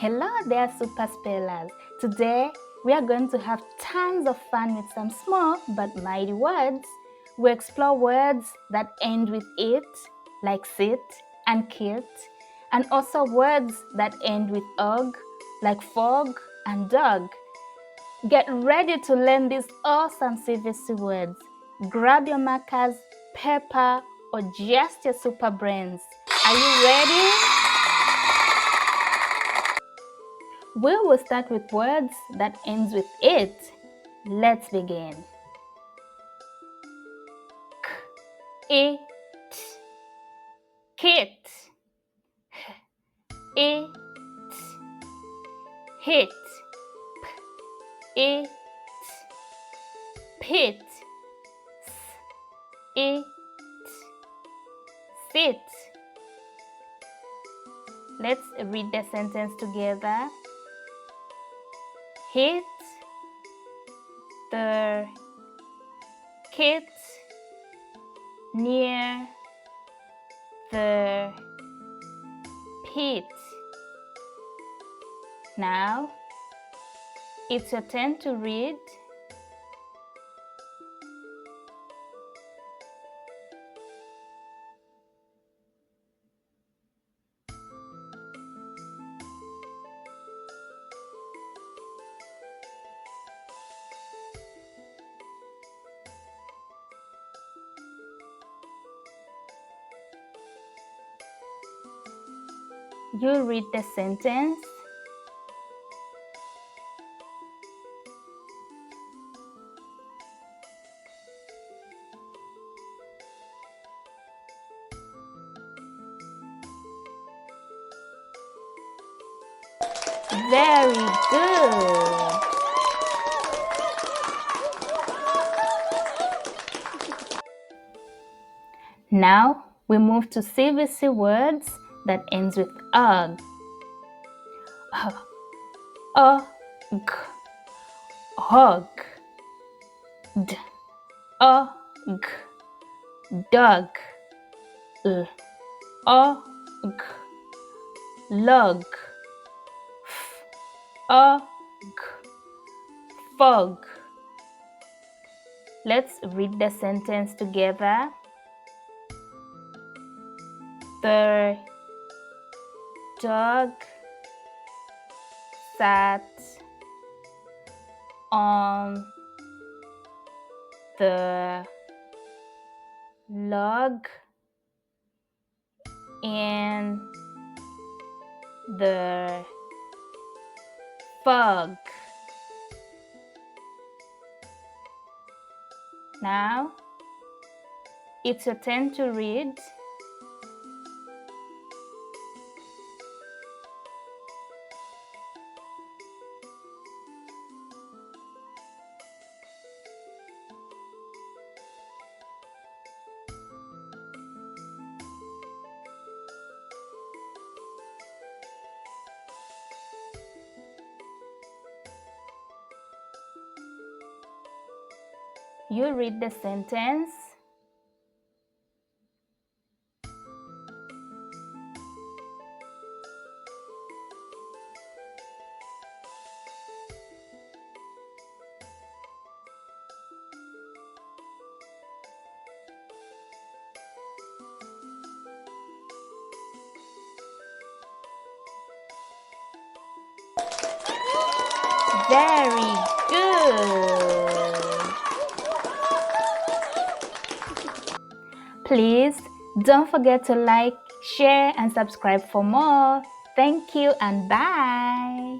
Hello there, super spellers. Today, we are going to have tons of fun with some small but mighty words. We explore words that end with it, like sit and kit, and also words that end with og, like fog and dog. Get ready to learn these awesome CVC words. Grab your markers, paper, or just your super brains. Are you ready? We will start with words that ends with it. Let's begin. K, it, kit, it, hit, it, pit, it, sit. Let's read the sentence together. Hit the kit near the pit. Now, it's your turn to read. You read the sentence. Very good. Now we move to CVC words that ends with ug. Ug, hog, ug, dog, ug, log, ug, fog. Let's read the sentence together. The dog sat on the log in the fog. Now, it's your turn to read. You read the sentence. Very good. Please don't forget to like, share, and subscribe for more. Thank you and bye.